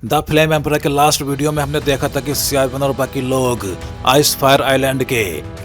The flame emperor के last video में हमने देखा था कि सियावन और बाकी लोग आइस फायर आइलैंड के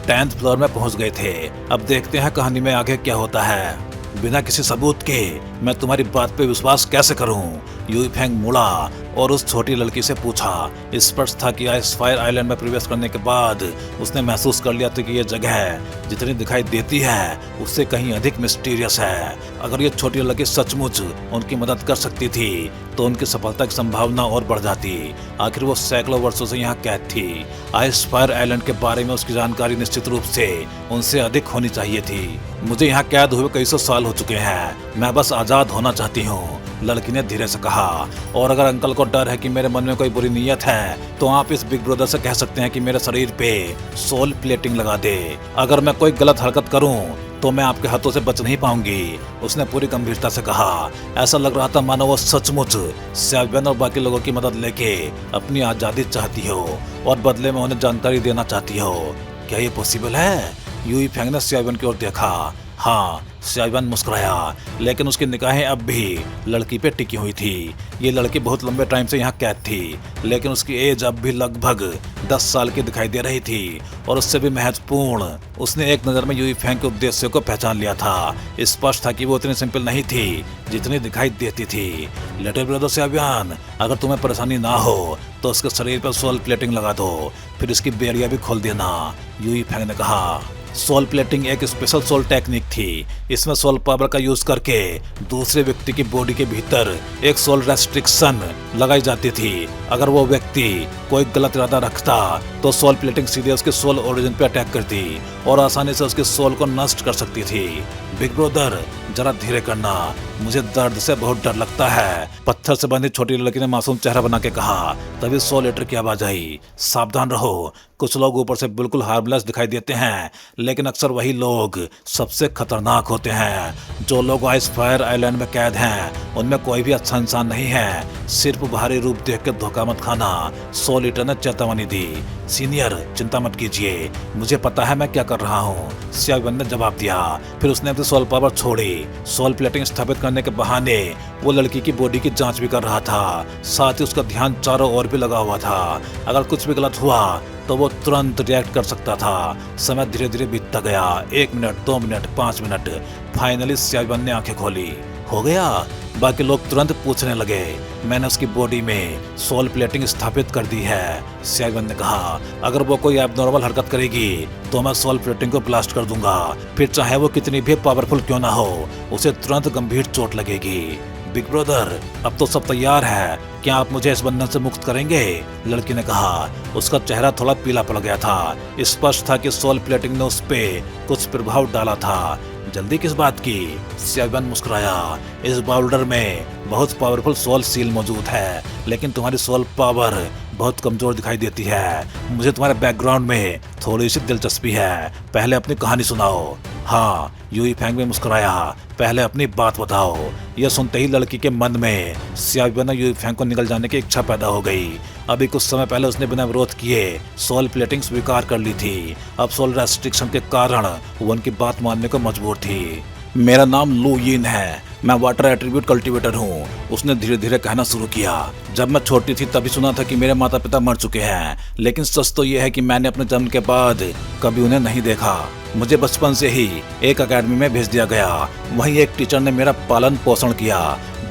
10th फ्लोर में पहुंच गए थे। अब देखते हैं कहानी में आगे क्या होता है। बिना किसी सबूत के मैं तुम्हारी बात पे विश्वास कैसे करूं? यूई फेंग मुड़ा और उस छोटी लड़की से पूछा। स्पष्ट था कि आइस फायर आइलैंड में प्रवेश करने के बाद उसने महसूस कर लिया था कि ये जगह जितनी दिखाई देती है उससे कहीं अधिक मिस्टीरियस है। अगर ये छोटी लड़की सचमुच उनकी मदद कर सकती थी तो उनकी सफलता की संभावना और बढ़ जाती। आखिर वो सैकड़ों वर्षों से यहाँ कैद थी। आइस फायर आइलैंड के बारे में उसकी जानकारी निश्चित रूप से उनसे अधिक होनी चाहिए थी। मुझे यहाँ कैद हुए कई सौ साल हो चुके हैं, मैं बस आजाद होना चाहती हूँ, लड़की ने धीरे से कहा। और अगर अंकल को डर है कि मेरे मन में कोई बुरी नीयत है तो आप इस बिग ब्रदर से कह सकते हैं कि मेरे शरीर पे सोल प्लेटिंग लगा दे। अगर मैं कोई गलत हरकत करूं तो मैं आपके हाथों से बच नहीं पाऊंगी, उसने पूरी गंभीरता से कहा। ऐसा लग रहा था मानो वो सचमुच सियावन और बाकी लोगों की मदद लेके अपनी आजादी चाहती हो और बदले में उन्हें जानकारी देना चाहती हो। क्या ये पॉसिबल है? यूई फेंग ने सियावन की ओर देखा। हाँ, सियावन मुस्कुराया, लेकिन उसकी निगाहें अब भी लड़की पे टिकी हुई थी। ये लड़की बहुत लंबे टाइम से यहाँ कैद थी, लेकिन उसकी एज अब भी लगभग 10 साल की दिखाई दे रही थी। और उससे भी महत्वपूर्ण, उसने एक नज़र में यूई फेंग के उद्देश्य को पहचान लिया था। स्पष्ट था कि वो इतनी सिंपल नहीं थी जितनी दिखाई देती थी। लिटिल ब्रदर सियावन, अगर तुम्हें परेशानी ना हो तो उसके शरीर पर सोल प्लेटिंग लगा दो, फिर इसकी बेड़ियां भी खोल देना, यूई फेंग ने कहा। सोल प्लेटिंग एक स्पेशल सोल टेक्निक थी। इसमें सोल पावर का यूज करके दूसरे व्यक्ति की बॉडी के भीतर एक सोल रेस्ट्रिक्शन लगाई जाती थी। अगर वो व्यक्ति कोई गलत इरादा रखता तो सोल प्लेटिंग सीधे उसके सोल ओरिजिन पे अटैक करती और आसानी से उसके सोल को नष्ट कर सकती थी। बिग ब्रदर, जरा धीरे करना, मुझे दर्द से बहुत डर लगता है, पत्थर से बंधी छोटी लड़की ने मासूम चेहरा बना के कहा। तभी सोल ईटर की आवाज आई। सावधान रहो, कुछ लोग ऊपर से बिल्कुल हार्मलेस दिखाई देते हैं, लेकिन अक्सर वही लोग सबसे खतरनाक होते हैं। जो लोग आइस फायर आइलैंड में कैद हैं उनमें कोई भी अच्छा इंसान नहीं है, सिर्फ बाहरी रूप देख के धोखा मत खाना, सोल ईटर ने चेतावनी दी। सीनियर, चिंता मत कीजिए, मुझे पता है मैं क्या कर रहा हूँ, सियावन ने जवाब दिया। फिर उसने अपनी सोल पावर छोड़ी। सोल प्लेटिंग स्थापित करने के बहाने वो लड़की की बॉडी की जांच भी कर रहा था, साथ ही उसका ध्यान चारों ओर भी लगा हुआ था। अगर कुछ भी गलत हुआ तो वो तुरंत रिएक्ट कर सकता था। समय धीरे धीरे बीतता गया। 1 मिनट, 2 मिनट, 5 मिनट। फाइनली सियावन ने आंखें खोली। हो गया? बाकी लोग तुरंत पूछने लगे। मैंने उसकी बॉडी में सोल प्लेटिंग स्थापित कर दी है, सियावन ने कहा। अगर वो कोई एबनॉर्मल हरकत करेगी तो मैं सोल प्लेटिंग को ब्लास्ट कर दूंगा, फिर चाहे वो कितनी भी पावरफुल क्यों ना हो, उसे तुरंत गंभीर चोट लगेगी। बिग ब्रदर, अब तो सब तैयार है, क्या आप मुझे इस बंधन से मुक्त करेंगे? लड़की ने कहा। उसका चेहरा थोड़ा पीला पड़ गया था। स्पष्ट था कि सोल प्लेटिंग ने उस पे कुछ प्रभाव डाला था। जल्दी किस बात की? सियावन मुस्कुराया। इस बाउल्डर में बहुत पावरफुल सोल सील मौजूद है, लेकिन तुम्हारी सोल पावर बहुत कमजोर दिखाई देती है। मुझे तुम्हारे बैकग्राउंड में थोड़ी सी दिलचस्पी है, पहले अपनी कहानी सुनाओ। हाँ, यूई फेंग भी मुस्कुराया। पहले अपनी बात बताओ। यह सुनते ही लड़की के मन में सियावन और यूई फेंग को निकल जाने की इच्छा पैदा हो गई। अभी कुछ समय पहले उसने बिना विरोध किए सोल प्लेटिंग स्वीकार कर ली थी। अब सोल रेस्ट्रिक्शन के कारण वो उनकी बात मानने को मजबूर थी। मेरा नाम लू यिन है, मैं वाटर एट्रीब्यूट कल्टीवेटर हूँ, उसने धीरे धीरे कहना शुरू किया। जब मैं छोटी थी तभी सुना था कि मेरे माता पिता मर चुके हैं, लेकिन सच तो यह है कि मैंने अपने जन्म के बाद कभी उन्हें नहीं देखा। मुझे बचपन से ही एक अकेडमी में भेज दिया गया, वहीं एक टीचर ने मेरा पालन पोषण किया।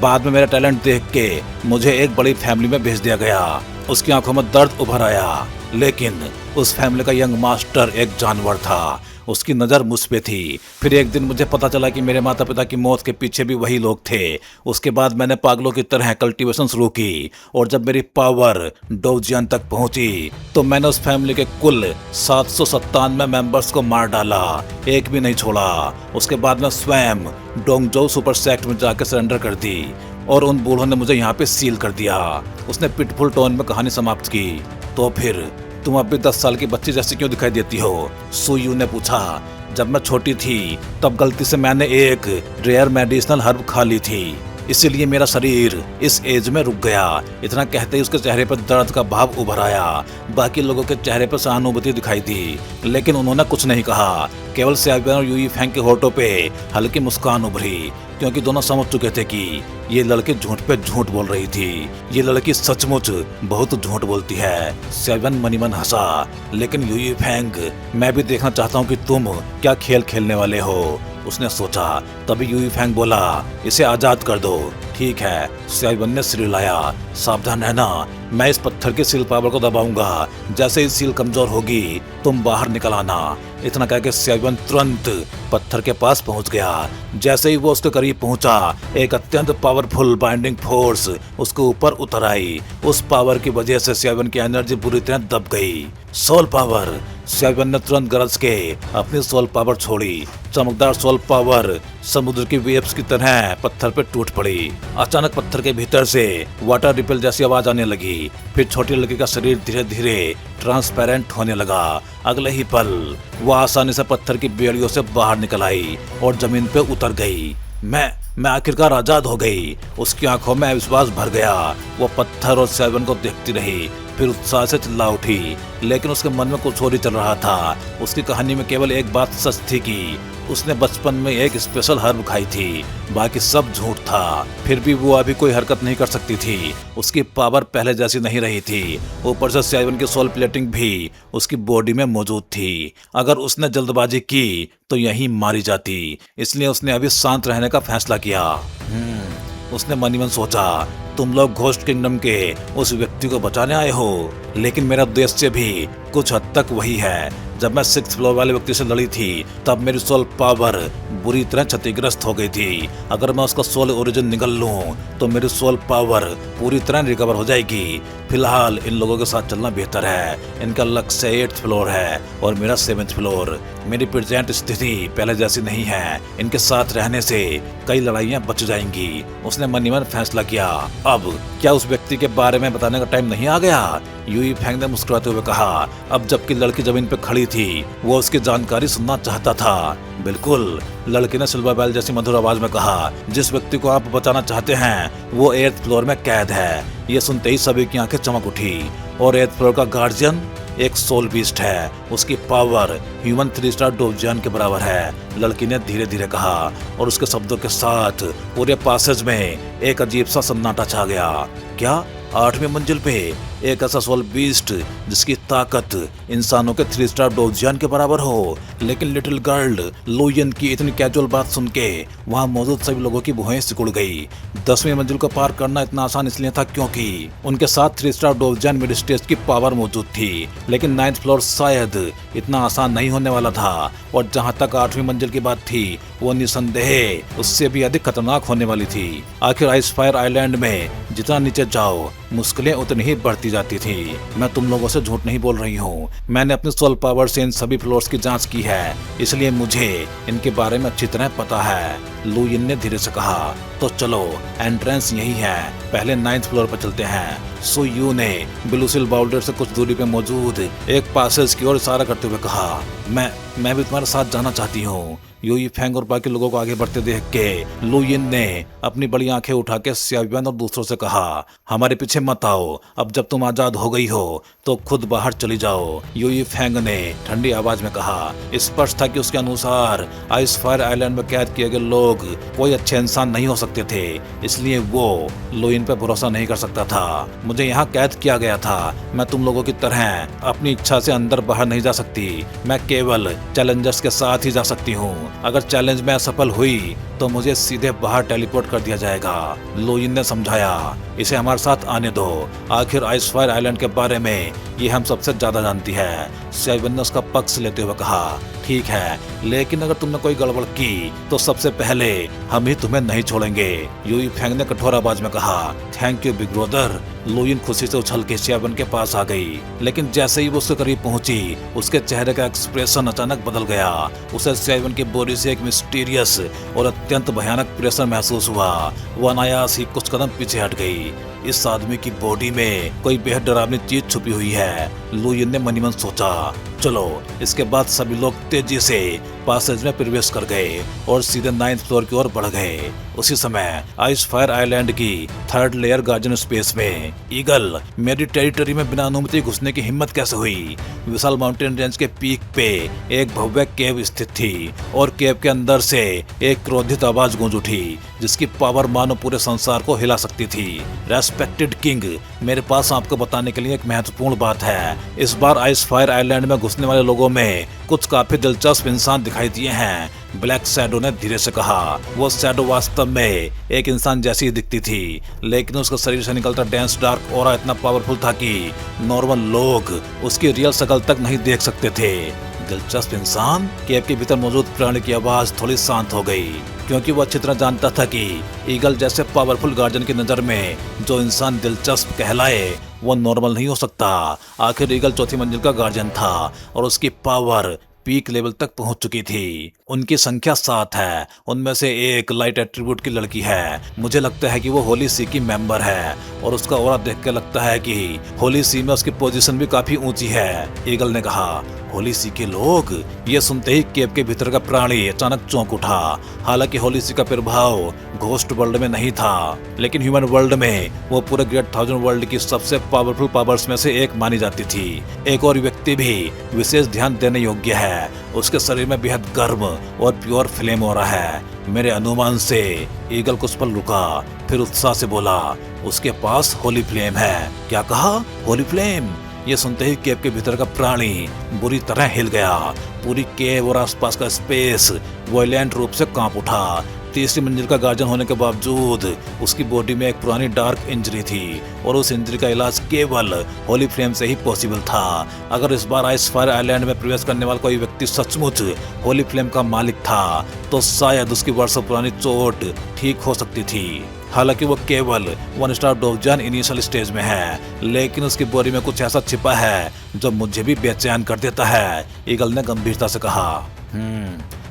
बाद में मेरा टैलेंट देख के मुझे एक बड़ी फैमिली में भेज दिया गया। उसकी आंखों में दर्द उभर आया, लेकिन उस फैमिली का यंग मास्टर एक जानवर था, उसकी नज़र मुझ पे थी। फिर एक दिन मुझे पता चला कि मेरे माता पिता की मौत के पीछे भी वही लोग थे। उसके बाद मैंने पागलों की तरह कल्टीवेशन शुरू की, और जब मेरी पावर डोजियन तक पहुंची तो मैंने उस फैमिली के कुल 797 मेंबर्स को मार डाला, एक भी नहीं छोड़ा। उसके बाद मैं स्वयं डोंगजो सुपर सेक्ट में जाकर सरेंडर कर दी और उन बूढ़ों ने मुझे यहाँ पे सील कर दिया। उसने पिटफुल टोन में कहानी समाप्त की। तो फिर तुम अब भी 10 साल की बच्ची जैसी क्यों दिखाई देती हो? सुयू ने पूछा। जब मैं छोटी थी तब गलती से मैंने एक रेयर मेडिसिनल हर्ब खा ली थी, इसीलिए मेरा शरीर इस एज में रुक गया। इतना कहते ही उसके चेहरे पर दर्द का भाव उभर आया। बाकी लोगों के चेहरे पर सहानुभूति दिखाई दी, लेकिन उन्होंने कुछ नहीं कहा। केवल सियाबेन और यूई फेंग के होठों पे हल्की मुस्कान उभरी, क्योंकि दोनों समझ चुके थे कि ये लड़की झूठ पे झूठ बोल रही थी। ये लड़की सचमुच बहुत झूठ बोलती है। सियाबेन मनी मन हंसा, लेकिन यूई फेंग, मैं भी देखना चाहता हूँ कि तुम क्या खेल खेलने वाले हो, उसने सोचा। तभी यूई फेंग बोला, इसे आजाद कर दो। ठीक है, सियाबेन ने सिर हिलाया। सावधान रहना, मैं इस पत्थर के सील पावर को दबाऊंगा। जैसे ही सील कमजोर होगी तुम बाहर निकल आना। इतना कहकर सियाबेन तुरंत पत्थर के पास पहुंच गया। जैसे ही वो उसके करीब पहुंचा, एक अत्यंत पावरफुल बाइंडिंग फोर्स उसके ऊपर उतर आई। उस पावर की वजह से सियाबेन की एनर्जी बुरी तरह दब गई। सोल पावर, सियाबेन ने तुरंत गरज के अपनी सोल पावर छोड़ी। चमकदार सोल पावर समुद्र की वेव्स की तरह पत्थर पर टूट पड़ी। अचानक पत्थर के भीतर से वाटर रिपल जैसी आवाज आने लगी। फिर छोटी लड़की का शरीर धीरे धीरे ट्रांसपेरेंट होने लगा। अगले ही पल वह आसानी से पत्थर की बेड़ियों से बाहर निकल आई और जमीन पे उतर गई। मैं आखिरकार आजाद हो गई। उसकी आंखों में विश्वास भर गया। वो पत्थर और सियाबेन को देखती रही, फिर उत्साह से चिल्ला उठी। लेकिन उसके मन में कुछ और ही चल रहा था। उसकी कहानी में केवल एक बात सच थी कि उसने बचपन में एक स्पेशल हर्ब खाई थी, बाकी सब झूठ था। फिर भी वो अभी कोई हरकत नहीं कर सकती थी। उसकी पावर पहले जैसी नहीं रही थी। ऊपर से सियाबेन की सोल प्लेटिंग भी उसकी बॉडी में मौजूद थी। अगर उसने जल्दबाजी की तो यहीं मारी जाती। इसलिए उसने अभी शांत रहने का फैसला किया। उसने मन ही मन सोचा, तुम लोग घोस्ट किंगडम के उस व्यक्ति को बचाने आए हो, लेकिन मेरा उद्देश्य भी कुछ हद तक वही है। जब मैं 6th फ्लोर वाले व्यक्ति से लड़ी थी, तब मेरी सोल पावर बुरी तरह क्षतिग्रस्त हो गई थी। अगर मैं उसका सोल ओरिजिन निकल लूं, तो मेरी सोल पावर पूरी तरह रिकवर हो जाएगी। फिलहाल इन लोगों के साथ चलना बेहतर है। इनका लक्ष्य 8th फ्लोर है और मेरा 7th फ्लोर। मेरी प्रेजेंट स्थिति पहले जैसी नहीं है। इनके साथ रहने से कई लड़ाइयां बच जाएंगी। उसने मन ही मन फैसला किया। अब क्या उस व्यक्ति के बारे में बताने का टाइम नहीं आ गया? यूई फेंग ने मुस्कुराते हुए कहा। अब जबकि लड़की जमीन पर खड़ी थी, वो उसकी जानकारी सुनना चाहता था। बिल्कुल, लड़की ने सिल्वर बेल जैसी मधुर आवाज में कहा। जिस व्यक्ति को आप बचाना चाहते हैं वो 8th फ्लोर में कैद है। ये सुनते ही सभी की आंखें चमक उठी। और 8th फ्लोर का गार्जियन एक सोल बीस्ट है। उसकी पावर ह्यूमन 3 स्टार डोवजियन के बराबर है, लड़की ने धीरे धीरे कहा। और उसके शब्दों के साथ पूरे पासेज में एक अजीब सा सन्नाटा छा गया। क्या 8वीं मंजिल पे एक ऐसा सोल बीस्ट जिसकी ताकत इंसानों के 3 स्टार डोवजियन के बराबर हो? लेकिन लिटिल गर्ल लुयिन की इतनी कैजुअल बात सुन के वहाँ मौजूद सभी लोगों की भुएं सिकुड़ गई। 10वीं मंजिल को पार करना इतना आसान इसलिए था क्योंकि उनके साथ 3 स्टार डोवजियन मिड स्टेज की पावर मौजूद थी। लेकिन 9th फ्लोर शायद इतना आसान नहीं होने वाला था। और जहाँ तक 8वीं मंजिल की बात थी, वो निसंदेह उससे भी अधिक खतरनाक होने वाली थी। आखिर आइस फायर आइलैंड में जितना नीचे जाओ, मुश्किलें उतनी ही बढ़ती जाती थी। मैं तुम लोगों से झूठ नहीं बोल रही हूँ। मैंने अपनी सोल पावर से इन सभी फ्लोर्स की जांच की है, इसलिए मुझे इनके बारे में अच्छी तरह पता है, लुयिन ने धीरे से कहा। तो चलो, एंट्रेंस यही है। पहले 9th फ्लोर पर चलते हैं। सो यू ने ब्लूसिल बाउल्डर से कुछ दूरी पे मौजूद एक पासेज की ओर इशारा करते हुए कहा। मैं भी तुम्हारे साथ जाना चाहती हूँ। यूई फेंग और बाकी लोगों को आगे बढ़ते देख के लुयिन ने अपनी बड़ी आंखें उठा के सियाबेन और दूसरों से कहा, हमारे पीछे मत आओ। अब जब तुम आजाद हो गई हो तो खुद बाहर चली जाओ। यूई फेंग ने ठंडी आवाज में कहा। स्पष्ट था कि उसके अनुसार आइस फायर आइलैंड में कैद किए गए लोग कोई अच्छे इंसान नहीं हो सकते थे, इसलिए वो लुयिन पे भरोसा नहीं कर सकता था। मुझे यहाँ कैद किया गया था। मैं तुम लोगों की तरह अपनी इच्छा से अंदर बाहर नहीं जा सकती। मैं केवल चैलेंजर्स के साथ ही जा सकती हूँ। अगर चैलेंज में असफल हुई तो मुझे सीधे बाहर टेलीपोर्ट कर दिया जाएगा, लुयिन ने समझाया। इसे हमारे साथ आने दो। आखिर आइस फायर आइलैंड के बारे में ये हम सबसे ज्यादा जानती है। सियाबेन ने उसका पक्ष लेते हुए कहा। ठीक है, लेकिन अगर तुमने कोई गड़बड़ की तो सबसे पहले हम ही तुम्हें नहीं छोड़ेंगे, यूई फेंग ने कठोर आवाज में कहा। Thank you big brother. Luyin खुशी से उछल के सियाबेन के पास आ गई, लेकिन जैसे ही वो उसके करीब पहुंची, उसके चेहरे का एक्सप्रेशन अचानक बदल गया। उसे सियाबेन की बॉडी से एक मिस्टीरियस और अत्यंत भयानक प्रेशर महसूस हुआ। वो अनायास ही कुछ कदम पीछे हट गई। इस आदमी की बॉडी में कोई बेहद डरावनी चीज छुपी हुई है, लुयिन ने मन ही मन सोचा। चलो। इसके बाद सभी लोग तेजी से पैसेज में प्रवेश कर गए और सीधे 9th फ्लोर की ओर बढ़ गए। उसी समय आइस फायर आइलैंड की 3rd लेयर गार्डन स्पेस में ईगल, मेरी टेरिटरी में बिना अनुमति घुसने की हिम्मत कैसे हुई? विशाल माउंटेन रेंज के पीक पे एक भव्य केव स्थित थी और केव के अंदर से एक क्रोधित आवाज गूंज उठी जिसकी पावर मानो पूरे संसार को हिला सकती थी। रेस्पेक्टेड किंग, मेरे पास आपको बताने के लिए एक महत्वपूर्ण बात है। इस बार आइस फायर आइलैंड में घुसने वाले लोगों में कुछ काफी दिलचस्प इंसान दिखाई दिए हैं, ब्लैक शैडो ने धीरे से कहा। वो शैडो वास्तव में एक इंसान जैसी ही दिखती थी, लेकिन उसका शरीर से निकलता डेंस डार्क ऑरा इतना पावरफुल था कि नॉर्मल लोग उसकी रियल शक्ल तक नहीं देख सकते थे। दिलचस्प इंसान? केव के भीतर मौजूद प्राणी की आवाज थोड़ी शांत हो गई, क्योंकि वो अच्छी तरह जानता था कि ईगल जैसे पावरफुल गार्जियन की नजर में जो इंसान दिलचस्प कहलाए वो नॉर्मल नहीं हो सकता। आखिर ईगल 4थी मंजिल का गार्जियन था और उसकी पावर पीक लेवल तक पहुंच चुकी थी। उनकी संख्या 7 है, उनमें से एक लाइट एट्रीब्यूट की लड़की है। मुझे लगता है कि वो होली सी की मेंबर है और उसका ऑरा देख के लगता है कि होली सी में उसकी पोजीशन भी काफी ऊंची है, ईगल ने कहा। होली सी के लोग? ये सुनते ही केव के भीतर का प्राणी अचानक चौंक उठा। हालांकि होली सी का प्रभाव घोस्ट वर्ल्ड में नहीं था, लेकिन ह्यूमन वर्ल्ड में वो पूरे ग्रेट 1000 वर्ल्ड की सबसे पावरफुल पावर्स में से एक मानी जाती थी। एक और व्यक्ति भी विशेष ध्यान देने योग्य है, उसके शरीर में बेहद गर्म और प्योर फ्लेम हो रहा है। मेरे अनुमान से ईगल कुछ पल रुका, फिर उत्साह से बोला, उसके पास होली फ्लेम है। क्या कहा? होली फ्लेम? ये सुनते ही केव के भीतर का प्राणी बुरी तरह हिल गया। पूरी केव और आसपास का स्पेस वायलेंट रूप से कांप उठा। 3री मंजिल का गार्जियन होने के बावजूद उसकी बॉडी में एक पुरानी डार्क इंजरी थी और उस इंजरी का इलाज केवल होली फ्लेम से ही पॉसिबल था। अगर इस बार आइस फायर आइलैंड में प्रवेश करने वाला कोई व्यक्ति सचमुच होली फ्लेम का मालिक था तो शायद उसकी वर्षों पुरानी चोट ठीक हो सकती थी। हालांकि वो केवल 1 स्टार डोवजान इनिशियल स्टेज में है, लेकिन उसकी बॉडी में कुछ ऐसा छिपा है जो मुझे भी बेचैन कर देता है, ईगल ने गंभीरता से कहा।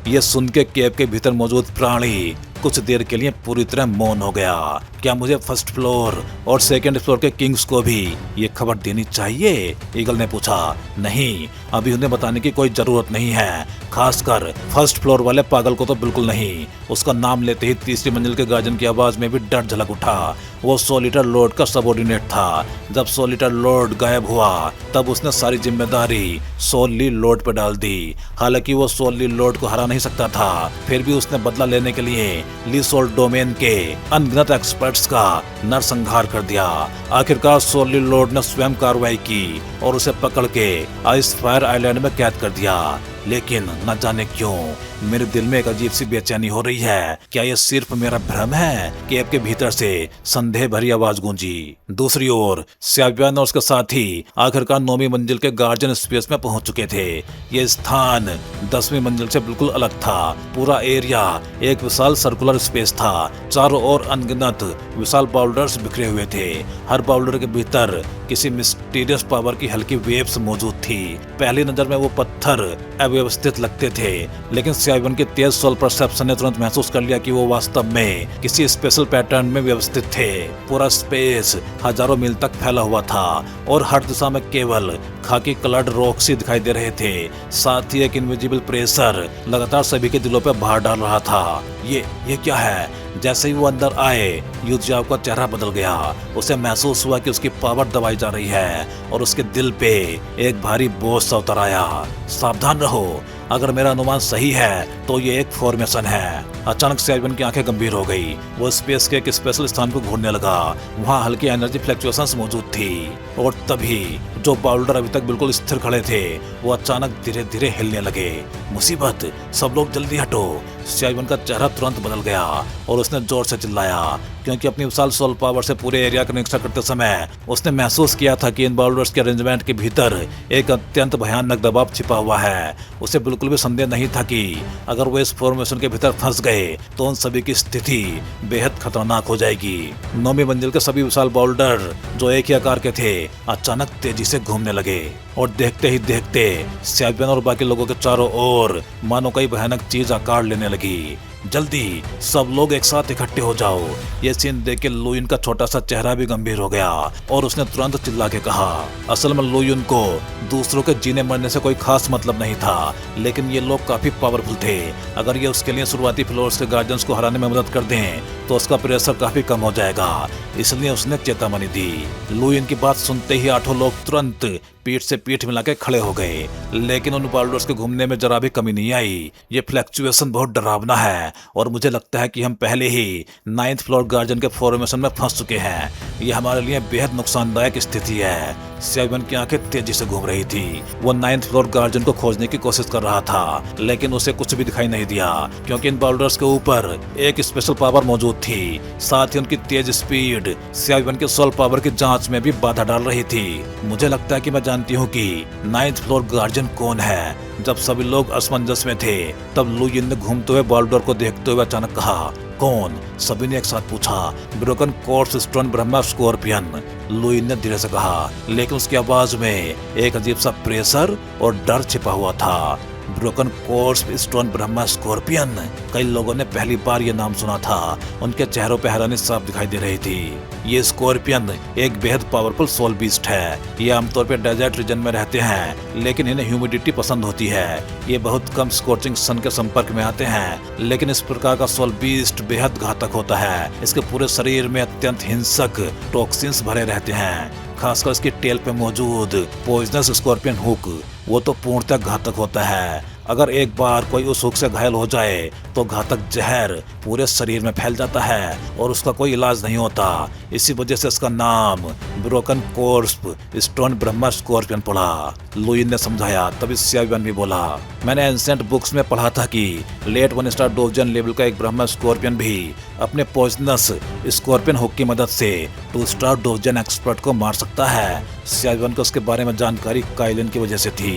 ये सुन के केव के भीतर मौजूद प्राणी कुछ देर के लिए पूरी तरह मौन हो गया। क्या मुझे 1st फ्लोर और 2nd फ्लोर के किंग्स को भी ये खबर देनी चाहिए? ईगल ने पूछा। नहीं, अभी उन्हें बताने की कोई जरूरत नहीं है, खासकर 1st फ्लोर वाले पागल को तो बिल्कुल नहीं। उसका नाम लेते ही 3री मंजिल के गार्जियन की आवाज में भी डर झलक उठा। वो सोलिटर लॉर्ड का सबऑर्डिनेट था। जब सोलिटर लॉर्ड गायब हुआ तब उसने सारी जिम्मेदारी सोली लॉर्ड पर डाल दी। हालांकि वो सोली लॉर्ड को हरा नहीं सकता था, फिर भी उसने बदला लेने के लिए ली सोल डोमेन के अनगिनत एक्सपर्ट्स का नरसंहार कर दिया। आखिरकार सोली लॉर्ड ने स्वयं कार्रवाई की और उसे पकड़ के आइस फायर आइलैंड में कैद कर दिया। लेकिन न जाने क्यों मेरे दिल में एक अजीब सी बेचैनी हो रही है। क्या यह सिर्फ मेरा भ्रम है? केव के भीतर से संदेह भरी आवाज गूंजी। दूसरी ओर स्याबियन और उसके साथी आखिरकार 9वीं मंजिल के गार्जियन स्पेस में पहुंच चुके थे। ये स्थान 10वीं मंजिल से बिल्कुल अलग था। पूरा एरिया एक विशाल सर्कुलर स्पेस था। चारों ओर अनगिनत विशाल बाउल्डर्स बिखरे हुए थे। हर बाउल्डर के भीतर किसी मिस्टीरियस पावर की हल्की वेव्स मौजूद थी। पहली नजर में वो पत्थर अव्यवस्थित लगते थे, लेकिन स्याबियन के तेज सोल परसेप्शन ने तुरंत महसूस कर लिया कि वो वास्तव में किसी स्पेशल पैटर्न में व्यवस्थित थे। पूरा स्पेस हजारों मील तक फैला हुआ था और हर दिशा में केवल खाकी कलर्ड रॉक्स ही दिखाई दे रहे थे। साथ ही एक इनविजिबल प्रेशर लगातार सभी के दिलों पर भार डाल रहा था। ये क्या है? जैसे ही वो अंदर आए, युजियाओ का चेहरा बदल गया। उसे महसूस हुआ कि उसकी पावर दबाई जा रही है और उसके दिल पे एक भारी बोझ सा उतर आया। सावधान रहो, अगर मेरा अनुमान सही है तो ये एक फॉर्मेशन है। अचानक स्याबियन की आंखें गंभीर हो गई। वो स्पेस के एक स्पेशल स्थान को घूरने लगा। वहाँ हल्की एनर्जी फ्लक्चुएशंस मौजूद थी और तभी जो बाउल्डर अभी तक बिल्कुल स्थिर खड़े थे वो अचानक धीरे धीरे हिलने लगे। मुसीबत, सब लोग जल्दी हटो। स्याबियन का चेहरा तुरंत बदल गया और उसने जोर से चिल्लाया, क्योंकि अपनी विशाल सोल पावर से पूरे एरिया का निरीक्षण करते समय उसने महसूस किया था कि इन बाउल्डर्स के अरेंजमेंट के भीतर एक अत्यंत भयानक दबाव छिपा हुआ है। उसे बिल्कुल भी संदेह नहीं था कि अगर वो इस फॉर्मेशन के भीतर फंस गए तो उन सभी की स्थिति बेहद खतरनाक हो जाएगी। 9वीं मंजिल के सभी विशाल बाउल्डर जो एक ही आकार के थे अचानक तेजी से घूमने लगे और देखते ही देखते स्याबियन और बाकी लोगों के चारों ओर मानो कोई भयानक चीज आकार लेने लगी, जल्दी सब लोग एक साथ इकट्ठे हो जाओ। ये सीन देख के लुइन का छोटा सा चेहरा भी गंभीर हो गया और उसने तुरंत चिल्ला के कहा, असल में लुइन को दूसरों के जीने मरने से कोई खास मतलब नहीं था, लेकिन ये लोग काफी पावरफुल थे। अगर ये उसके लिए शुरुआती फ्लोर्स के गार्जियंस को हराने में मदद कर दें तो उसका प्रेशर काफी कम हो जाएगा, इसलिए उसने चेतावनी दी। लुइन की बात सुनते ही 8 लोग तुरंत पीठ से पीठ मिला के खड़े हो गए, लेकिन उन बाउल्डर्स के घूमने में जरा भी कमी नहीं आई। ये फ्लक्चुएशन बहुत डरावना है और मुझे लगता है कि हम पहले ही 9th फ्लोर गार्जियन के फॉर्मेशन में फंस चुके हैं। ये हमारे लिए बेहद नुकसानदायक स्थिति है। सेवन की आंखें तेजी से घूम रही थी। वो 9th फ्लोर गार्जियन को खोजने की कोशिश कर रहा था, लेकिन उसे कुछ भी दिखाई नहीं दिया, क्योंकि इन बाउल्डर्स के ऊपर एक स्पेशल पावर मौजूद थी। साथ ही उनकी तेज स्पीड सेवन के सोल पावर की जांच में भी बाधा डाल रही थी। मुझे लगता है कि मैं जानती हूँ कि 9th फ्लोर गार्जियन कौन है। जब सभी लोग असमंजस में थे, तब लुइन ने घूमते हुए बाउल्डर को देखते हुए अचानक कहा, कौन? सभी ने एक साथ पूछा। Broken course stone Brahma scorpion, Lewin ने धीरे से कहा, लेकिन उसकी आवाज में एक अजीब सा प्रेशर और डर छिपा हुआ था। Broken course stone Brahma scorpion, कई लोगों ने पहली बार ये नाम सुना था। उनके चेहरों पर हैरानी साफ दिखाई दे रही थी। ये स्कॉर्पियन एक बेहद पावरफुल सोल बीस्ट है। ये आमतौर पर डेजर्ट रीजन में रहते हैं, लेकिन इन्हें ह्यूमिडिटी पसंद होती है। ये बहुत कम स्कॉर्चिंग सन के संपर्क में आते हैं, लेकिन इस प्रकार का सोल बीस्ट बेहद घातक होता है। इसके पूरे शरीर में अत्यंत हिंसक टॉक्सिन्स भरे रहते हैं, खासकर इसकी टेल पे मौजूद पॉइजनस स्कॉर्पियन हुक, वो तो पूर्णतः घातक होता है। अगर एक बार कोई उस हुक से घायल हो जाए तो घातक जहर पूरे शरीर में फैल जाता है और उसका कोई इलाज नहीं होता। इसी वजह से इसका नाम broken course stone Brahma scorpion पड़ा, लुइन ने समझाया। तभी सेवन भी बोला, मैंने एंसेंट बुक्स में पढ़ा था कि लेट 1 स्टार डोजन लेवल का एक ब्रह्मा स्कॉर्पियन भी अपने पॉइजनस स्कॉर्पियन हुक की मदद से 2 स्टार डोजन एक्सपर्ट को मार सकता है। सेवन को उसके बारे में जानकारी काइलिन की वजह से थी।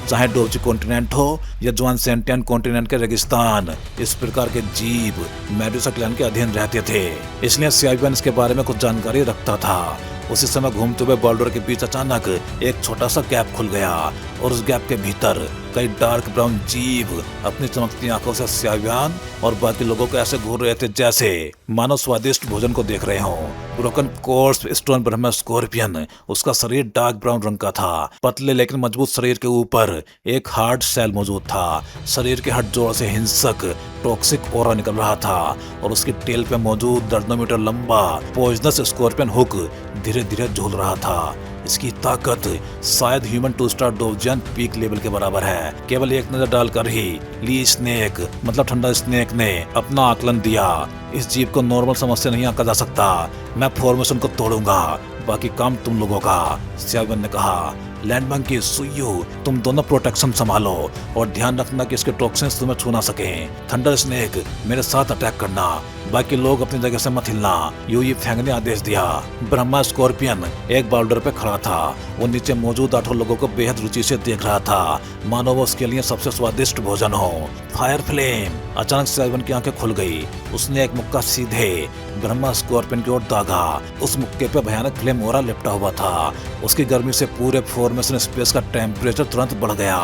चाहे डोजी कॉन्टिनेंट हो या जॉन सेंटियन कॉन्टिनेंट के रेगिस्तान, इस प्रकार के जीव मेडुसा क्लैन के अधीन रहते थे, इसलिए सेवन इसके बारे में कुछ जानकारी रखता था। उसी समय घूमते हुए बाउल्डर के बीच अचानक एक छोटा सा गैप खुल गया और उस गैप के भीतर कई डार्क ब्राउन जीव अपनी चमकती आंखों से सेवन और बाकी लोगों को ऐसे घूर रहे थे जैसे मानो स्वादिष्ट भोजन को देख रहे हों। Broken course stone Brahma scorpion, उसका शरीर डार्क ब्राउन रंग का था। पतले लेकिन मजबूत शरीर के ऊपर एक हार्ड सेल मौजूद था। शरीर के हर जोड़ से हिंसक टॉक्सिक ऑरा निकल रहा था और उसकी टेल पे मौजूद दर्जनों मीटर लंबा पॉइजनस स्कॉर्पियन हुक धीरे धीरे झूल रहा था। इसकी ताकत शायद human 2 star dozen peak level के बराबर है। केवल एक नजर डालकर ही ली स्नेक मतलब ठंडा स्नेक ने अपना आकलन दिया। इस जीव को नॉर्मल समझ से नहीं आंका जा सकता। मैं फॉर्मेशन को तोड़ूंगा, बाकी काम तुम लोगों का, सेवन ने कहा। लैंड मंकी, सुयू, तुम दोनों प्रोटेक्शन संभालो और ध्यान रखना कि इसके टॉक्सिन्स तुम्हें छू ना सके। थंडर स्नेक, मेरे साथ अटैक करना, बाकी लोग अपनी जगह से मत हिलना, यूई फैंग ने आदेश दिया। ब्रह्मा स्कॉर्पियन एक बाउल्डर पे खड़ा था। वो नीचे मौजूद 8 लोगों को बेहद रुचि से देख रहा था, मानो वो उसके लिए सबसे स्वादिष्ट भोजन हो। फायर फ्लेम, अचानक सेवन की आंखें खुल गई। उसने एक मुक्का सीधे ब्रह्मा स्कॉर्पियन की ओर दागा। उस मुक्के पे भयानक फ्लेम ओरा लिपटा हुआ था। उसकी गर्मी से पूरे फॉर्मेशन स्पेस का टेम्परेचर तुरंत बढ़ गया।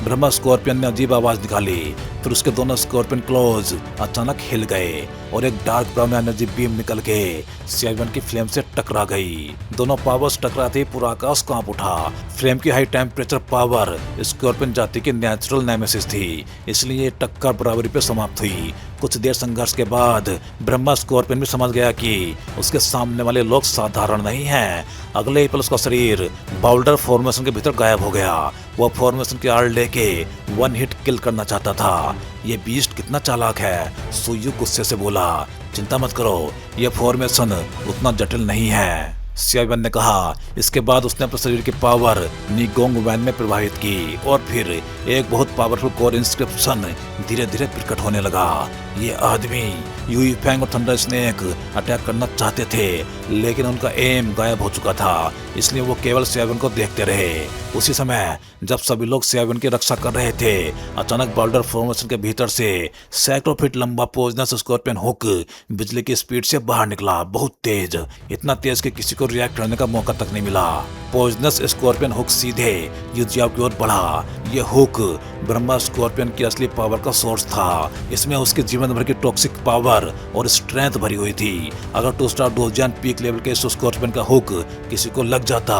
ब्रह्मा स्कॉर्पियन ने अजीब आवाज निकाली, फिर उसके दोनों स्कॉर्पियन क्लोज अचानक हिल गए और एक डार्क ब्राउन एनर्जी बीम निकल के सेवन की फ्लेम से टकरा गई। दोनों पावर्स टकराते ही पूरा आकाश कांप उठा। फ्लेम की हाई टेम्परेचर पावर स्कॉर्पियन जाति की नेचुरल नेमेसिस थी, इसलिए ये टक्कर बराबरी पे समाप्त हुई। कुछ देर संघर्ष के बाद ब्रह्मा स्कॉर्पियन भी समझ गया कि उसके सामने वाले लोग साधारण नहीं हैं। अगले ही पल उसका शरीर बाउल्डर फॉर्मेशन के भीतर गायब हो गया। वो फॉर्मेशन की आड़ लेके 1 हिट किल करना चाहता था। ये बीस्ट कितना चालाक है, सुयू गुस्से से बोला। चिंता मत करो, ये फॉर्मेशन उतना जटिल नहीं है, सेवन ने कहा। इसके बाद उसने अपने शरीर की पावर निगोंग वैन में प्रवाहित की और फिर एक बहुत पावरफुल कोर इंस्क्रिप्शन धीरे धीरे प्रकट होने लगा। ये आदमी यूई फैंग और थंडर स्नेक अटैक करना चाहते थे, लेकिन उनका एम गायब हो चुका था, इसलिए वो केवल सेवन को देखते रहे। उसी समय जब सभी लोग सेवन की रक्षा कर रहे थे, अचानक बाउल्डर फॉर्मेशन के भीतर से सैकड़ों फीट लंबा पॉइजनस स्कॉर्पियन हुक बिजली की स्पीड से बाहर निकला, बहुत तेज, इतना तेज कि किसी को रिएक्ट करने का मौका तक नहीं मिला। पॉइजनस स्कॉर्पियन हुक सीधे युजियाओ की ओर बढ़ा। ये हुक ब्रह्मा स्कॉर्पियन की असली पावर का सोर्स था। इसमें उसके जीवन भर की टॉक्सिक पावर और स्ट्रेंथ भरी हुई थी। अगर 2 स्टार डोजियन पीक लेवल के इस स्कॉर्पियन का हुक किसी को लग जाता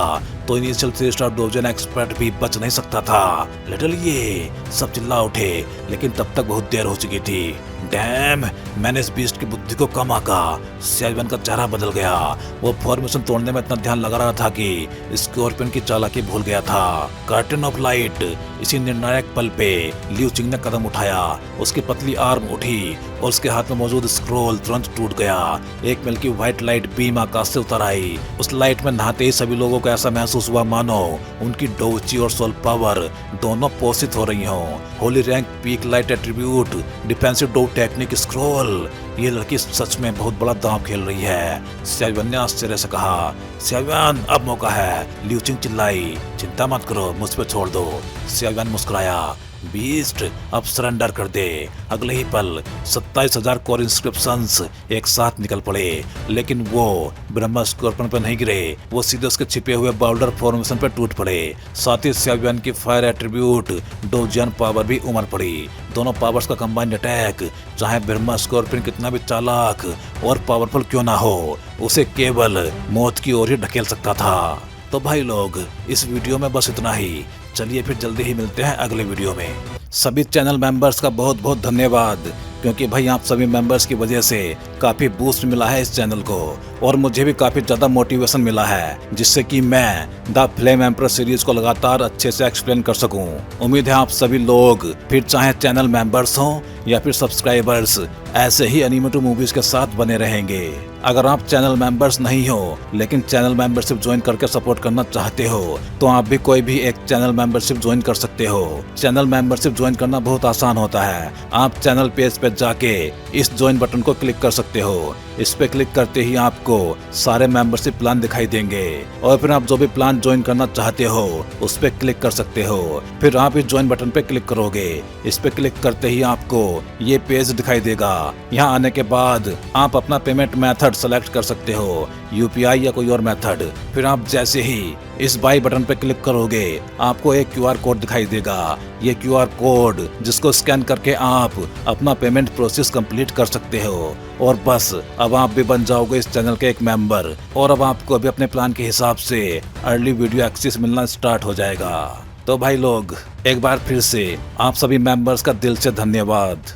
तो इनिशियल 3 स्टार डोजियन एक्सपर्ट भी बच नहीं सकता था। लिटिल ये सब चिल्ला उठे, लेकिन तब तक बहुत देर हो चुकी थी। डैम, मैंने इस बीस्ट की बुद्धि को कम आका। सेवन का चेहरा बदल गया। वो फॉर्मेशन तोड़ने में इतना ध्यान लगा रहा था कि स्कॉर्पियन की चालाकी भूल गया था। Curtain of light. इसी निर्णायक पल पे लियू चिंग ने कदम उठाया। उसकी पतली आर्म उठी और उसके हाथ में मौजूद स्क्रोल तुरंत टूट गया। एक मिल्की व्हाइट लाइट बीम आकाश से उतर आई। उस लाइट में नहाते ही सभी लोगों को ऐसा महसूस हुआ मानो उनकी डोची और सोल पावर दोनों पोषित हो रही हों। Holy rank peak light attribute defensive डो टेक्निक स्क्रोल। ये लड़की सच में बहुत बड़ा दांव खेल रही है। सेवन ने आश्चर्य से कहा। सेवन, अब मौका है। लियू चिंग चिल्लाई। चिंता मत करो, मुझ पे छोड़ दो। सेवन मुस्कुराया। बीस्ट, अब सरेंडर कर दे। अगले ही पल 27,000 कोर इंस्क्रिप्शंस एक साथ निकल पड़े, लेकिन वो ब्रह्मा स्कॉर्पियन पर नहीं गिरे। वो सीधे उसके छिपे हुए बाउल्डर फॉर्मेशन पर टूट पड़े। साथ ही सेवन की फायर एट्रीब्यूट डोजियन पावर भी उमड़ पड़ी। दोनों पावर्स का कंबाइंड अटैक, चाहे ब्रह्मा स्कॉर्पियन कितना भी चालाक और पावरफुल क्यों ना हो, उसे केवल मौत की ओर ही ढकेल सकता था। तो भाई लोग, इस वीडियो में बस इतना ही। चलिए फिर जल्दी ही मिलते हैं अगले वीडियो में। सभी चैनल मेंबर्स का बहुत बहुत धन्यवाद, क्योंकि भाई आप सभी मेंबर्स की वजह से काफ़ी बूस्ट मिला है इस चैनल को, और मुझे भी काफ़ी ज़्यादा मोटिवेशन मिला है, जिससे कि मैं द फ्लेम एम्परर सीरीज को लगातार अच्छे से एक्सप्लेन कर सकूं। उम्मीद है आप सभी लोग, फिर चाहे चैनल मेंबर्स हों या फिर सब्सक्राइबर्स, ऐसे ही एनिमेटेड मूवीज के साथ बने रहेंगे। अगर आप चैनल मेंबर्स नहीं हो लेकिन चैनल मेंबरशिप ज्वाइन करके सपोर्ट करना चाहते हो, तो आप भी कोई भी एक चैनल मेंबरशिप ज्वाइन कर सकते हो। चैनल मेंबरशिप ज्वाइन करना बहुत आसान होता है। आप चैनल पेज पे जाके इस ज्वाइन बटन को क्लिक कर सकते हो। इस पे क्लिक करते ही आपको सारे मेंबरशिप प्लान दिखाई देंगे, और फिर आप जो भी प्लान ज्वाइन करना चाहते हो उस पे क्लिक कर सकते हो। फिर आप इस ज्वाइन बटन पे क्लिक करोगे। इस पे क्लिक करते ही आपको ये पेज दिखाई देगा। यहाँ आने के बाद आप अपना पेमेंट मेथड सेलेक्ट कर सकते हो, यूपीआई या कोई और मेथड। फिर आप जैसे ही इस बाई बटन पे क्लिक करोगे, आपको एक क्यूआर कोड दिखाई देगा। ये क्यूआर कोड जिसको स्कैन करके आप अपना पेमेंट प्रोसेस कंप्लीट कर सकते हो, और बस अब आप भी बन जाओगे इस चैनल के एक मेंबर, और अब आपको भी अपने प्लान के हिसाब से अर्ली वीडियो एक्सेस मिलना स्टार्ट हो जाएगा। तो भाई लोग, एक बार फिर से आप सभी मेंबर्स का दिल से धन्यवाद।